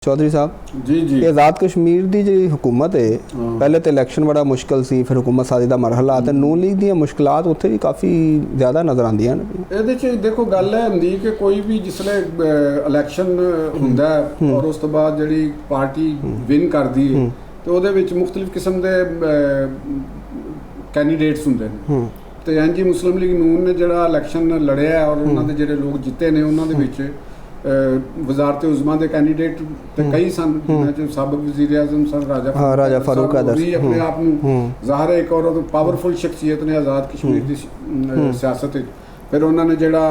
चौधरी साहब जी जी आज़ाद कश्मीर की जी हुकूमत है पहले तो इलैक्शन बड़ा मुश्किल सी फिर हुकूमत साजी का मरहला तो नून लीग दी मुश्किलात उत्थे भी काफ़ी ज़्यादा नज़र आंदियां ने। ਇਹਦੇ ਚ ਦੇਖੋ ਗੱਲ ਹੈ ਹੁੰਦੀ ਕਿ ਕੋਈ ਵੀ ਜਿਸਲੇ ਇਲੈਕਸ਼ਨ ਹੁੰਦਾ ਹੈ ਔਰ ਉਸ ਤੋਂ ਬਾਅਦ ਜਿਹੜੀ ਪਾਰਟੀ ਵਿਨ ਕਰਦੀ ਹੈ ਤੇ ਉਹਦੇ ਵਿੱਚ ਮੁxtਲਿਫ ਕਿਸਮ ਦੇ ਕੈਂਡੀਡੇਟਸ ਹੁੰਦੇ ਨੇ ਤੇ ਐਨਜੀ ਮੁਸਲਿਮ ਲੀਗ ਨੂਨ ਨੇ ਜਿਹੜਾ ਇਲੈਕਸ਼ਨ ਲੜਿਆ ਔਰ ਉਹਨਾਂ ਦੇ ਜਿਹੜੇ ਲੋਕ ਜਿੱਤੇ ਨੇ ਉਹਨਾਂ ਦੇ ਵਿੱਚ वजारत उज़मा के कैंडीडेट तो कई सन साबिक वज़ीर आज़म सन राजा फारूक भी अपने आप ज़ाहिर है एक और पावरफुल शख्सियत ने आज़ाद कश्मीर की सियासत फिर उन्होंने जड़ा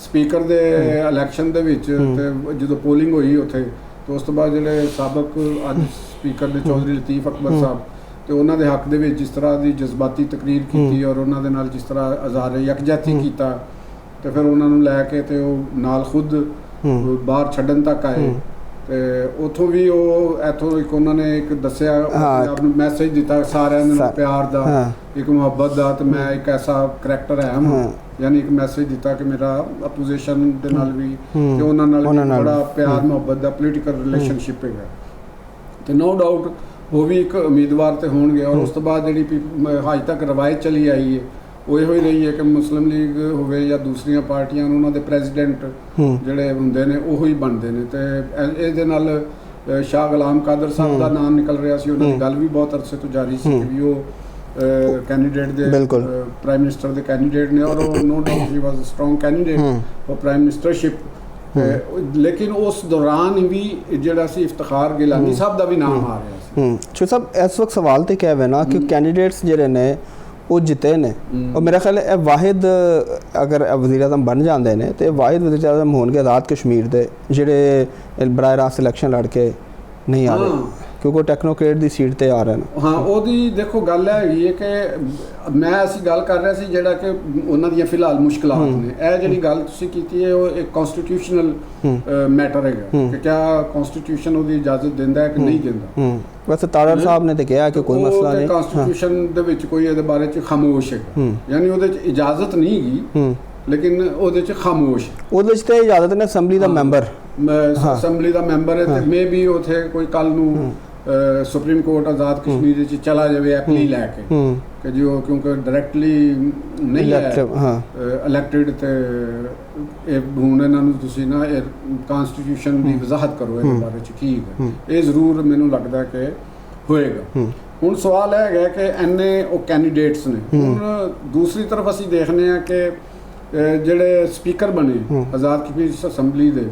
स्पीकर के इलैक्शन जो पोलिंग हुई उत्थे तो उस तो बाद जो साबिक अज स्पीकर ने चौधरी लतीफ़ अकबर साहब तो उन्होंने हक दे जिस तरह की जज्बाती तकरीर की और उन्होंने जिस तरह अज़ार यकजहती किया तो फिर उन्होंने लैके तो नाल खुद बाहर छड्डन तक आए तो उतों भी इतों एक उन्होंने एक दसिया मैसेज दिता सारे प्यार का एक मुहब्बत का तो मैं एक ऐसा करैक्टर है यानी एक मैसेज दिता कि मेरा अपोजिशन के नाल भी तो उन्होंने बड़ा प्यार मुहब्बत का पोलीटिकल रिलेशनशिप है तो नो डाउट वो भी एक उम्मीदवार तो होंगे और उस तो बाद जी अज तक रवायत चली आई है वो यो ही रही है कि मुस्लिम लीग होवे या दूसरिया पार्टियां उन्होंने प्रेजिडेंट जोड़े होंगे ने वो ही बनते हैं तो ये शाह गुलाम कादर साहब का नाम निकल रहा सी उन्होंने गल भी बहुत अरसे तो जारी सी कि वो कैंडीडेट दे प्राइम मिनिस्टर के कैंडीडेट ने और नो डाउट ही was a strong candidate for prime ministership लेकिन उस दौरान भी जो इफ्तिखार गिलानी साहब का भी नाम आ रहा है। साहब इस वक्त सवाल तो क्या है ना कि कैंडीडेट्स जोड़े ने वो जिते ने और मेरा ख्याल है वाहिद अगर वज़ीर आज़म बन जाते हैं तो वाहिद वज़ीर आज़म होंगे आज़ाद कश्मीर के जोड़े बराह रास्त इलैक्शन लड़के नहीं आ रहे क्योंकि वो टैक्नोक्रेट की सीट पर आ रहे हैं। हाँ वो देखो गल है कि मैं असी गल कर रहा सी जेड़ा कि उन्होंने फिलहाल मुश्किलात ने यह जी गल तुसीं कीती है वो एक कॉन्स्टिट्यूशनल मैटर है कि क्या कॉन्स्टिट्यूशन वो इजाजत देंदा है कि नहीं देंदा। वैसे तारड़ साहब ने तो कहा कि कोई मसला नहीं कॉन्स्टिट्यूशन दे विच कोई इहदे बारे च खामोश है यानी उहदे च इजाजत नहीं गी लेकिन उहदे च खामोश उहदे च ते इजाजत ने असैंबली दा मैंबर असैंबली दा मैंबर है ते मे भी उथे कोई कल नूं सुप्रीम कोर्ट आज़ाद कश्मीर च चला जाए अपनी लैके कि जो क्योंकि डायरैक्टली नहीं है इलैक्टेड तो हूँ इन्होंने तुसीं ना कॉन्स्टिट्यूशन की वजाहत करो इस बारे ठीक है ये जरूर मैनू लगता कि होएगा। हुण सवाल है कि इन्ने वो कैंडीडेट्स ने हुण दूसरी तरफ असीं देखने कि जिहड़े स्पीकर बने आज़ाद कश्मीर असैंबली दे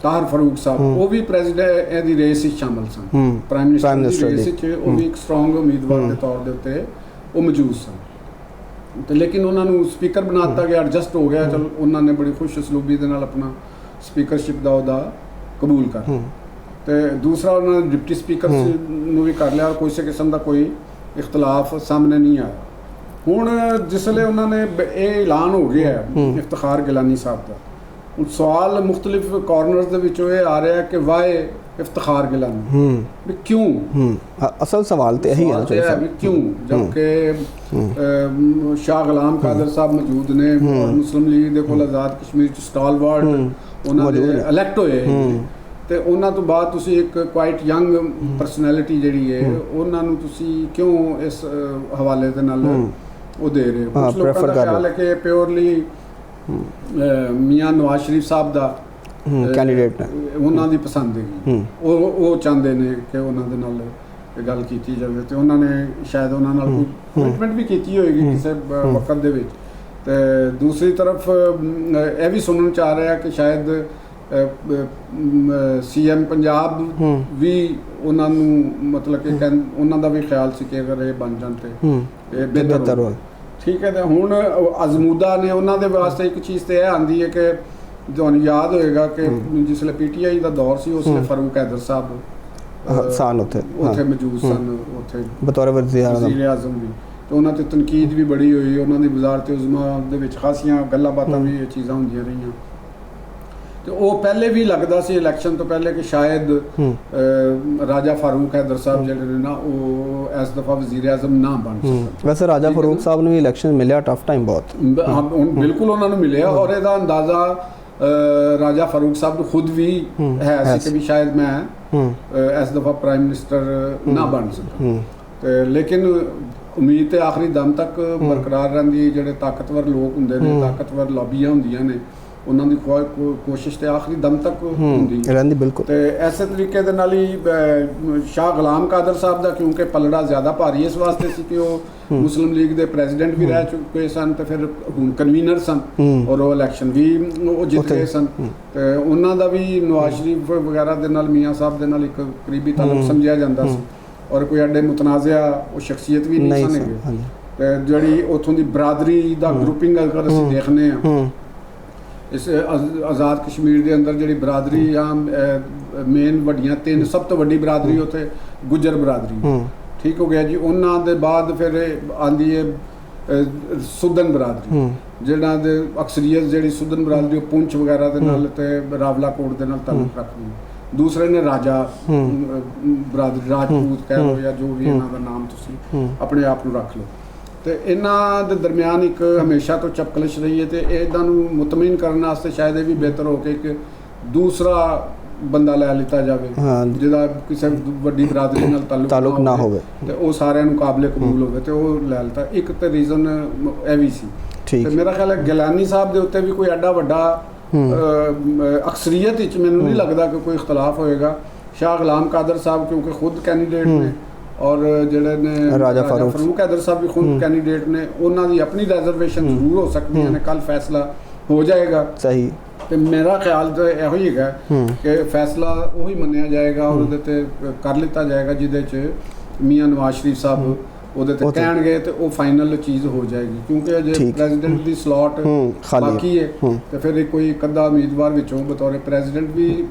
ताहिर फारूक साहब वो भी प्रेजिडेंट दी रेस शामिल सन प्राइम मिनिस्टर दी रेस वो भी एक स्ट्रॉन्ग उम्मीदवार के तौर के उत्ते वो मौजूद सन तो लेकिन उन्होंने स्पीकर बना दिता गया एडजस्ट हो गया चलो उन्होंने बड़ी खुश असलूबी दे नाल अपना स्पीकरशिप का अहदा कबूल कर तो दूसरा उन्होंने डिप्टी स्पीकर नूं भी कर लिया और किसी किस्म का कोई इख्तलाफ सामने नहीं आया। हुण जिसले उन्होंने ये ऐलान हो गया है इफ्तिखार गिलानी साहब का सवाल मुख्तलिफ कॉर्नर्स दे विचों ये आ रहा है कि वाए इफ्तिखार गिलानी भी क्यों असल सवाल तो यही है क्यों जबकि शाह गुलाम कादर साहब मौजूद ने और मुस्लिम लीग दे कोल आज़ाद कश्मीर स्टालवार्ड उन्होंने इलैक्ट होए तो उन्होंने तो बाद तुसी एक क्वाइट यंग परसनैलिटी जिहड़ी है उन्होंने तुसी क्यों इस हवाले दे नाल वो दे रहे हो। कुछ लोगों का ख्याल है कि प्योरली मियाँ नवाज शरीफ साहब का कैंडीडेट उन्होंने पसंद है वो चाहते हैं कि उन्होंने नाल गल की जाए तो उन्होंने शायद उन्होंने कोई कमिटमेंट भी की होगी किसी वक्त दे विच ते दूसरी तरफ यह भी सुनने चाह रहा है कि शायद CM पंजाब भी उन्होंने मतलब कि उन्होंने भी ख्याल से कि अगर ये बन जाते बेहतर हो ठीक है। तो हुण अजमूदा ने उन्होंने वास्ते एक चीज़ तो यह आती है कि तुहानूं याद होएगा कि जिसले PTI का दौर से उसले फारूक हैदर साहब उत्थे मौजूद सन उत्थे बतौर वज़ीर आज़म भी तो उन्होंने तनकीद भी बड़ी हुई उन्होंने वज़ारत उज़मा दे विच खासियां गल्लां बातां भी ये चीज़ां होंदियां रहियां तो वो पहले भी लगता सी इलैक्शन तो पहले कि शायद राजा फारूक हैदर साहब जिहड़े ना वो इस दफ़ा वज़ीर आज़म ना बन सकते। वैसे राजा फारूक साहब ने भी इलैक्शन मिले टफ टाइम बहुत हाँ बिल्कुल उन्होंने मिले और इसका अंदाज़ा ਰਾਜਾ ਫਾਰੂਕ ਸਾਹਿਬ ਨੂੰ ਖੁਦ ਵੀ ਹੈ ਸੀ ਕਿ ਵੀ ਸ਼ਾਇਦ ਮੈਂ ਇਸ ਦਫਾ ਪ੍ਰਾਈਮ ਮਿਨਿਸਟਰ ਨਾ ਬਣ ਸਕਾਂ, ਤੇ ਲੇਕਿਨ ਉਮੀਦ ਤੇ ਆਖਰੀ ਦਮ ਤੱਕ ਬਰਕਰਾਰ ਰਹਿੰਦੀ। ਜਿਹੜੇ ਤਾਕਤਵਰ ਲੋਕ ਹੁੰਦੇ ਨੇ, ਤਾਕਤਵਰ ਲੌਬੀਆਂ ਹੁੰਦੀਆਂ ਨੇ, ਉਹਨਾਂ ਦੀ ਕੋਸ਼ਿਸ਼ ਤੇ ਆਖਰੀ ਦਮ ਤੱਕ ਹੁੰਦੀ ਰਹਿੰਦੀ। ਬਿਲਕੁਲ। ਤੇ ਐਸੇ ਤਰੀਕੇ ਦੇ ਨਾਲ ਹੀ ਸ਼ਾਹ ਗੁਲਾਮ ਕਾਦਰ ਸਾਹਿਬ ਦਾ ਕਿਉਂਕਿ ਪਲੜਾ ਜ਼ਿਆਦਾ ਭਾਰੀ ਇਸ ਵਾਸਤੇ ਸੀ ਕਿ ਉਹ ਮੁਸਲਿਮ ਲੀਗ ਦੇ ਪ੍ਰੈਜ਼ੀਡੈਂਟ ਵੀ ਰਹਿ ਚੁੱਕੇ ਸਨ ਤੇ ਫਿਰ ਹੁਣ ਕਨਵੀਨਰ ਸਨ, ਔਰ ਉਹ ਇਲੈਕਸ਼ਨ ਵੀ ਉਹ ਜਿੱਤ ਗਏ ਸਨ, ਤੇ ਉਹਨਾਂ ਦਾ ਵੀ ਨਵਾਜ਼ ਸ਼ਰੀਫ ਵਗੈਰਾ ਦੇ ਨਾਲ, ਮੀਆਂ ਸਾਹਿਬ ਦੇ ਨਾਲ ਇੱਕ ਕਰੀਬੀ ਤਾਲੁਕ ਸਮਝਿਆ ਜਾਂਦਾ ਸੀ, ਔਰ ਕੋਈ ਐਡੇ ਮੁਤਨਾਜ਼ਿਆ ਉਹ ਸ਼ਖਸੀਅਤ ਵੀ ਨਹੀਂ ਸਨ ਹੈਗੇ। ਤੇ ਜਿਹੜੀ ਉੱਥੋਂ ਦੀ ਬਰਾਦਰੀ ਦਾ ਗਰੁੱਪਿੰਗ ਅਗਰ ਅਸੀਂ ਦੇਖਦੇ ਹਾਂ ਇਸ ਆਜ਼ਾਦ ਕਸ਼ਮੀਰ ਦੇ ਅੰਦਰ, ਜਿਹੜੀ ਬਰਾਦਰੀ ਆ ਮੇਨ ਵੱਡੀਆਂ ਤਿੰਨ, ਸਭ ਤੋਂ ਵੱਡੀ ਬਰਾਦਰੀ ਉੱਥੇ ਗੁੱਜਰ ਬਰਾਦਰੀ, ਠੀਕ ਹੋ ਗਿਆ ਜੀ। ਉਹਨਾਂ ਦੇ ਬਾਅਦ ਫਿਰ ਆਉਂਦੀ ਹੈ ਸੁਦਨ ਬਰਾਦਰੀ, ਜਿਹਨਾਂ ਦੇ ਅਕਸਰੀਅਤ ਜਿਹੜੀ ਸੁਦਨ ਬਰਾਦਰੀ ਉਹ ਪੁੰਛ ਵਗੈਰਾ ਦੇ ਨਾਲ ਤੇ ਰਾਵਲਾਕੋਟ ਦੇ ਨਾਲ ਤਾਲੁਕ ਰੱਖਦੀ ਹੈ। ਦੂਸਰੇ ਨੇ ਰਾਜਾ ਬਰਾਦਰੀ, ਰਾਜਪੂਤ ਕਹਿ ਲਓ ਜਾਂ ਜੋ ਵੀ ਇਹਨਾਂ ਦਾ ਨਾਮ ਤੁਸੀਂ ਆਪਣੇ ਆਪ ਨੂੰ ਰੱਖ ਲਓ। ਤੇ ਇਹਨਾਂ ਦੇ ਦਰਮਿਆਨ ਇੱਕ ਹਮੇਸ਼ਾ ਤੋਂ ਚਪਕਲਿਸ਼ ਰਹੀ ਹੈ, ਤੇ ਇਹਨਾਂ ਨੂੰ ਮੁਤਮਈਨ ਕਰਨ ਵਾਸਤੇ ਸ਼ਾਇਦ ਇਹ ਵੀ ਬਿਹਤਰ ਹੋ ਕੇ ਇੱਕ ਦੂਸਰਾ ਬੰਦਾ ਲੈ ਲਿੱਤਾ ਜਾਵੇ ਜਿਹਦਾ ਕਿਸੇ ਵੱਡੀ ਬਰਾਦਰੀ ਨਾਲ ਤਾਲੁਕ ਨਾ ਹੋਵੇ ਤੇ ਉਹ ਸਾਰਿਆਂ ਨੂੰ ਕਾਬਲੇ ਕਬੂਲ ਹੋਵੇ, ਤੇ ਉਹ ਲੈ ਲਿੱਤਾ। ਇੱਕ ਤੇ ਰੀਜ਼ਨ ਇਹ ਵੀ ਸੀ। ਤੇ ਮੇਰਾ ਖਿਆਲ ਹੈ ਗਿਲਾਨੀ ਸਾਹਿਬ ਦੇ ਉੱਤੇ ਵੀ ਕੋਈ ਐਡਾ ਵੱਡਾ ਅਕਸਰੀਅਤ ਵਿੱਚ ਮੈਨੂੰ ਨਹੀਂ ਲੱਗਦਾ ਕਿ ਕੋਈ ਇਖਤਲਾਫ ਹੋਏਗਾ। ਸ਼ਾਹ ਗੁਲਾਮ ਕਾਦਰ ਸਾਹਿਬ ਕਿਉਂਕਿ ਖੁਦ ਕੈਂਡੀਡੇਟ ਨੇ, ਔਰ ਜਿਹੜੇ ਨੇ ਰਾਜਾ ਫਾਰੂਕ ਹੈਦਰ ਸਾਹਿਬ ਵੀ ਖੁਦ ਕੈਂਡੀਡੇਟ ਨੇ, ਉਹਨਾਂ ਦੀ ਆਪਣੀ ਰਿਜ਼ਰਵੇਸ਼ਨ ਜ਼ਰੂਰ ਹੋ ਸਕਦੀਆਂ ਨੇ। ਕੱਲ ਫੈਸਲਾ ਹੋ ਜਾਏਗਾ ਸਹੀ, ਤੇ ਮੇਰਾ ਖਿਆਲ ਤਾਂ ਇਹੋ ਹੀ ਹੈਗਾ ਕਿ ਫੈਸਲਾ ਉਹੀ ਮੰਨਿਆ ਜਾਏਗਾ ਔਰ ਉਹਦੇ ਤੇ ਕਰ ਲਿੱਤਾ ਜਾਏਗਾ ਜਿਹਦੇ 'ਚ ਮੀਆਂ ਨਵਾਜ਼ ਸ਼ਰੀਫ ਸਾਹਿਬ ਉਹਦੇ ਤੇ ਕਹਿਣਗੇ ਤੇ ਉਹ ਫਾਈਨਲ ਚੀਜ਼ ਹੋ ਜਾਏਗੀ। ਕਿਉਂਕਿ ਜੇ ਪ੍ਰੈਜ਼ੀਡੈਂਟ ਦੀ ਸਲੋਟ ਬਾਕੀ ਹੈ ਤੇ ਫਿਰ ਕੋਈ ਇੱਕ ਅੱਧਾ ਉਮੀਦਵਾਰ ਵਿੱਚੋਂ ਬਤੌਰ ਪ੍ਰੈਜ਼ੀਡੈਂਟ ਵੀ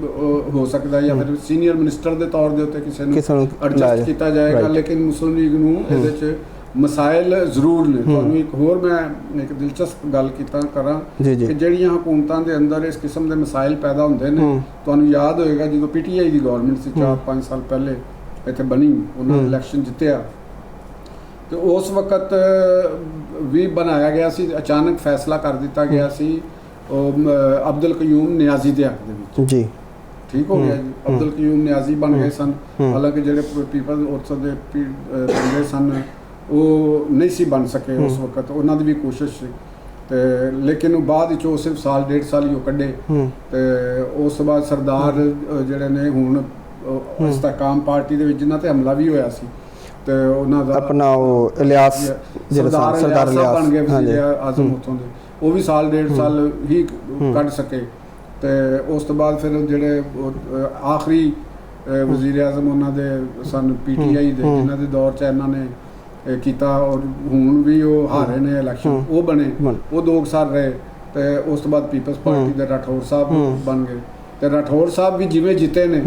ਹੋ ਸਕਦਾ, ਜਾਂ ਫਿਰ ਸੀਨੀਅਰ ਮਿਨਿਸਟਰ ਦੇ ਤੌਰ ਦੇ ਉੱਤੇ ਕਿਸੇ ਨੂੰ ਐਡਜਸਟ ਕੀਤਾ ਜਾਏਗਾ। ਲੇਕਿਨ ਮੁਸਲਿਮ ਲੀਗ ਨੂੰ ਇਹਦੇ 'ਚ ਮਸਾਇਲ ਜ਼ਰੂਰ ਨੇ। ਤੁਹਾਨੂੰ ਇੱਕ ਹੋਰ ਮੈਂ ਇੱਕ ਦਿਲਚਸਪ ਗੱਲ ਕਰਾਂ ਕਿ ਜਿਹੜੀਆਂ ਹਕੂਮਤਾਂ ਦੇ ਅੰਦਰ ਇਸ ਕਿਸਮ ਦੇ ਮਸਾਇਲ ਪੈਦਾ ਹੁੰਦੇ ਨੇ, ਤੁਹਾਨੂੰ ਯਾਦ ਹੋਏਗਾ ਜਦੋਂ PTI ਦੀ ਗਵਰਨਮੈਂਟ ਸੀ 4-5 ਸਾਲ ਪਹਿਲੇ ਇੱਥੇ ਬਣੀ, ਉਹਨਾਂ ਨੇ ਇਲੈਕਸ਼ਨ ਜਿੱਤਿਆ, ਤੇ ਉਸ ਵਕਤ ਵੀ ਬਣਾਇਆ ਗਿਆ ਸੀ, ਅਚਾਨਕ ਫੈਸਲਾ ਕਰ ਦਿੱਤਾ ਗਿਆ ਸੀ ਅਬਦੁਲ ਕਯੂਮ ਨਿਆਜ਼ੀ ਦੇ ਹੱਕ ਦੇ ਵਿੱਚ ਜੀ, ਠੀਕ ਹੋ ਗਿਆ ਜੀ। ਅਬਦੁਲ ਕਯੂਮ ਨਿਆਜ਼ੀ ਬਣ ਗਏ ਸਨ, ਹਾਲਾਂਕਿ ਜਿਹੜੇ ਪੀਪਲ ਉਸ ਦੇ ਬੰਦੇ ਸਨ ਉਹ ਨਹੀਂ ਸੀ ਬਣ ਸਕੇ ਉਸ ਵਕਤ, ਉਹਨਾਂ ਦੀ ਵੀ ਕੋਸ਼ਿਸ਼ ਸੀ, ਤੇ ਲੇਕਿਨ ਉਹ ਬਾਅਦ ਵਿੱਚ ਉਹ ਸਿਰਫ ਸਾਲ 1.5 ਸਾਲ ਹੀ ਉਹ ਕੱਢੇ। ਤੇ ਉਸ ਤੋਂ ਬਾਅਦ ਸਰਦਾਰ ਜਿਹੜੇ ਨੇ ਹੁਣ ਇਸਤਕਾਮ ਪਾਰਟੀ ਦੇ ਵਿੱਚ ਜਿਨ੍ਹਾਂ ਤੇ ਹਮਲਾ ਵੀ ਹੋਇਆ ਸੀ, ਤੇ ਉਹਨਾਂ ਦਾ ਆਪਣਾ ਉਹ ਇਲਿਆਸ ਸਰਦਾਰ ਇਲਿਆਸ ਬਣ ਗਏ ਵਜ਼ੀਰ ਆਜ਼ਮ ਉੱਥੋਂ ਦੇ, ਉਹ ਵੀ ਸਾਲ 1.5 ਸਾਲ ਹੀ ਕੱਢ ਸਕੇ। ਤੇ ਉਸ ਤੋਂ ਬਾਅਦ ਫਿਰ ਜਿਹੜੇ ਆਖਰੀ ਵਜ਼ੀਰ ਆਜ਼ਮ ਉਹਨਾਂ ਦੇ ਸਨ PTI ਦੇ, ਜਿਨ੍ਹਾਂ ਦੇ ਦੌਰ 'ਚ ਇਹਨਾਂ ਨੇ ਕੀਤਾ, ਔਰ ਹੁਣ ਵੀ ਉਹ ਹਾਰੇ ਨੇ ਇਲੈਕਸ਼ਨ, ਉਹ ਬਣੇ, ਉਹ 2 ਸਾਲ ਰਹੇ। ਤੇ ਉਸ ਤੋਂ ਬਾਅਦ ਪੀਪਲਸ ਪਾਰਟੀ ਦੇ ਰਾਠੌਰ ਸਾਹਿਬ ਬਣ ਗਏ, ਤੇ ਰਾਠੌਰ ਸਾਹਿਬ ਵੀ ਜਿਵੇਂ ਜਿੱਤੇ ਨੇ,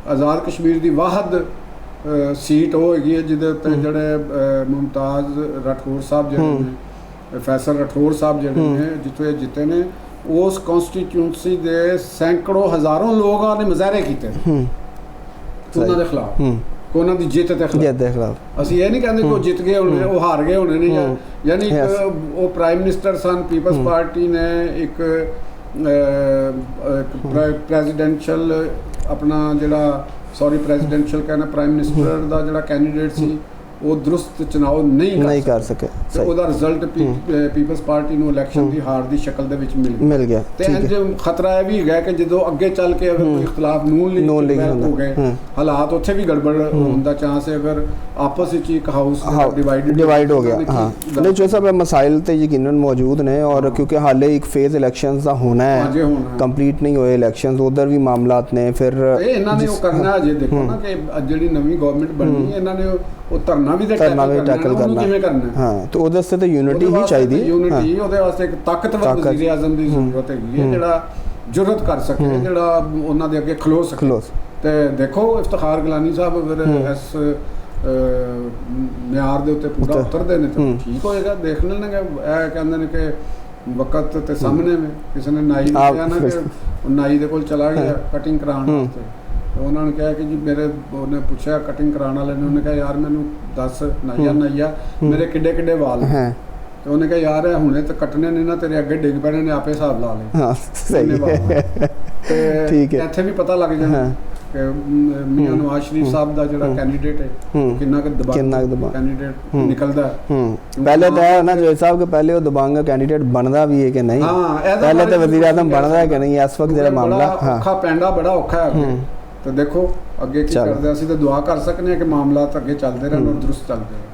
ਆਜ਼ਾਦ ਕਸ਼ਮੀਰ ਦੀ ਵਾਹਦ ਸੀਟ ਉਹ ਹੈਗੀ ਹੈ ਜਿਹਦੇ ਉੱਤੇ ਜਿਹੜੇ ਮੁਮਤਾਜ਼ ਰਾਠੌਰ ਸਾਹਿਬ ਜਿਹੜੇ ਨੇ, ਫੈਸਲ ਰਾਠੌਰ ਸਾਹਿਬ ਜਿਹੜੇ ਨੇ ਜਿੱਥੋਂ ਇਹ ਜਿੱਤੇ ਨੇ, ਉਸ ਕਨਸਟੀਟਿਊਂਸੀ ਦੇ ਸੈਂਕੜੋਂ ਹਜ਼ਾਰਾਂ ਲੋਕਾਂ ਨੇ ਮੁਜ਼ਾਹਰੇ ਕੀਤੇ ਉਹਨਾਂ ਦੇ ਖਿਲਾਫ, ਉਹਨਾਂ ਦੀ ਜਿੱਤ ਦੇ ਖਿਲਾਫ। ਅਸੀਂ ਇਹ ਨਹੀਂ ਕਹਿੰਦੇ ਕਿ ਉਹ ਜਿੱਤ ਗਏ ਹੋਣੇ, ਉਹ ਹਾਰ ਗਏ ਹੋਣੇ ਨੇ, ਯਾਨੀ ਉਹ ਪ੍ਰਾਈਮ ਮਿਨਿਸਟਰ ਸਨ, ਪੀਪਲਸ ਪਾਰਟੀ ਨੇ ਇੱਕ ਪ੍ਰੈਜ਼ੀਡੈਂਸ਼ੀਅਲ ਆਪਣਾ ਜਿਹੜਾ ਪ੍ਰੈਜ਼ੀਡੈਂਸ਼ੀਅਲ ਕਹਿੰਦਾ ਪ੍ਰਾਈਮ ਮਿਨਿਸਟਰ ਦਾ ਜਿਹੜਾ ਕੈਂਡੀਡੇਟ ਸੀ ਉਹ ਦਰੁਸਤ ਚੁਣਾਵ ਨਹੀਂ ਕਰ ਸਕੇ, ਤੇ ਉਹਦਾ ਰਿਜ਼ਲਟ ਪੀਪਲਸ ਪਾਰਟੀ ਨੂੰ ਇਲੈਕਸ਼ਨ ਦੀ ਹਾਰ ਦੀ ਸ਼ਕਲ ਦੇ ਵਿੱਚ ਮਿਲ ਗਿਆ। ਤੇ ਇੰਜ ਖਤਰਾ ਇਹ ਵੀ ਹੈਗਾ ਕਿ ਜਦੋਂ ਅੱਗੇ ਚੱਲ ਕੇ ਅਗਰ ਕੋਈ ਇਖਤਲਾਫ ਨੂਨ ਲੀਗ ਹੋ ਗਏ, ਹਾਲਾਤ ਉੱਥੇ ਵੀ ਗੜਬੜ ਹੋਣ ਦਾ ਚਾਂਸ ਹੈ, ਅਗਰ ਆਪਸ ਵਿੱਚ ਇੱਕ ਹਾਊਸ ਡਿਵਾਈਡ ਹੋ ਗਿਆ। ਹਾਂ ਨਹੀਂ ਜੋ ਸਭ ਮਸਾਇਲ ਤੇ ਯਕੀਨਨ ਮੌਜੂਦ ਨੇ, ਔਰ ਕਿਉਂਕਿ ਹਾਲੇ ਇੱਕ ਫੇਜ਼ ਇਲੈਕਸ਼ਨਸ ਦਾ ਹੋਣਾ ਹੈ, ਕੰਪਲੀਟ ਨਹੀਂ ਹੋਏ ਇਲੈਕਸ਼ਨਸ, ਉਧਰ ਵੀ ਮਾਮਲਾਤ ਨੇ। ਫਿਰ ਇਹਨਾਂ ਨੇ ਉਹ ਕਰਨਾ ਅਜੇ ਦੇਖੋ ਨਾ ਕਿ ਜਿਹੜੀ ਨਵੀਂ ਗਵਰਨਮੈਂਟ ਬਣੀ ਇਹਨਾਂ ਨੇ ਉਹ ਧਰਨਾ ਵੀ ਟੈਕਲ ਕਰਨਾ। ਹਾਂ, ਤੇ ਉਹਦੇ ਵਾਸਤੇ ਤਾਂ ਯੂਨਿਟੀ ਹੀ ਚਾਹੀਦੀ, ਯੂਨਿਟੀ ਉਹਦੇ ਵਾਸਤੇ ਇੱਕ ਤਾਕਤਵਰ ਵਜ਼ੀਰ ਆਜ਼ਮ ਦੀ ਜ਼ਰੂਰਤ ਹੈਗੀ ਹੈ ਜਿਹੜਾ ਜੁਰਅਤ ਕਰ ਸਕੇ, ਜਿਹੜਾ ਉਹਨਾਂ ਦੇ ਅੱਗੇ ਖਲੋ ਸਕੇ। ਤੇ ਦੇਖੋ ਇਫਤਖਾਰ ਗਿਲਾਨੀ ਸਾਹਿਬ ਅਗਰ ਇਸ ਮਿਆਰ ਦੇ ਉੱਤੇ ਪੂਰਾ ਉਤਰਦੇ ਨੇ ਤਾਂ ਠੀਕ ਹੋਏਗਾ, ਦੇਖ ਲੈਣਗੇ। ਇਹ ਕਹਿੰਦੇ ਨੇ ਕਿ ਵਕਤ ਤੇ ਸਾਹਮਣੇ में ਕਿਸੇ ਨੇ ਨਾਈ ਨੂੰ ਕਿਹਾ ਨਾ ਕਿ ਨਾਈ ਦੇ ਕੋਲ ਚਲਾ ਗਿਆ ਕਟਿੰਗ ਕਰਾਉਣ ਵਾਸਤੇ, ਉਹਨਾਂ ਨੇ ਕਿਹਾ ਕਿ ਜੀ ਮੇਰੇ, ਉਹਨੇ ਪੁੱਛਿਆ ਕਟਿੰਗ ਕਰਾਉਣ ਵਾਲੇ ਨੇ, ਉਹਨੇ ਕਿਹਾ ਯਾਰ ਮੈਨੂੰ ਦੱਸ ਨਾਈਆ ਮੇਰੇ ਕਿੱਡੇ ਵਾਲ ਹੈ, ਤੇ ਉਹਨੇ ਕਿਹਾ ਯਾਰ ਇਹ ਹੁਣੇ ਤਾਂ ਕੱਟਣੇ ਨੇ ਨਾ, ਤੇਰੇ ਅੱਗੇ ਡਿੱਗ ਪੈਣੇ ਨੇ, ਆਪੇ ਹਿਸਾਬ ਲਾ ਲੈ। ਹਾਂ ਸਹੀ ਹੈ, ਤੇ ਠੀਕ ਹੈ। ਇੱਥੇ ਵੀ ਪਤਾ ਲੱਗ ਜਾਂਦਾ ਕਿ ਮੀਆਂ ਨਵਾਜ਼ ਸ਼ਰੀਫ ਸਾਹਿਬ ਦਾ ਜਿਹੜਾ ਕੈਂਡੀਡੇਟ ਹੈ ਕਿੰਨਾ ਕੁ ਦਬਾਅ ਕੈਂਡੀਡੇਟ ਨਿਕਲਦਾ ਹੈ। ਪਹਿਲੇ ਤਾਂ ਹੈ ਨਾ ਜੋਈ ਸਾਹਿਬ ਕਿ ਪਹਿਲੇ ਉਹ ਦਬਾਂਗਾ ਕੈਂਡੀਡੇਟ ਬਣਦਾ ਵੀ ਹੈ ਕਿ ਨਹੀਂ, ਪਹਿਲੇ ਤਾਂ ਵਜ਼ੀਰ ਆਜ਼ਮ ਬਣਦਾ ਹੈ ਕਿ ਨਹੀਂ, ਇਸ ਵਕਤ ਜਿਹੜਾ ਮਾਮਲਾ ਔਖਾ ਪੈਂਦਾ, ਬੜਾ ਔਖਾ ਹੈ। ਤੇ ਦੇਖੋ ਅੱਗੇ ਕੀ ਕਰਦੇ, ਅਸੀਂ ਤਾਂ ਦੁਆ ਕਰ ਸਕਨੇ ਹਾਂ ਕਿ ਮਾਮਲਾਤ ਅੱਗੇ ਚੱਲਦੇ ਰਹਿਣ ਔਰ ਦਰੁਸਤ ਚੱਲਦੇ ਰਹਿਣ।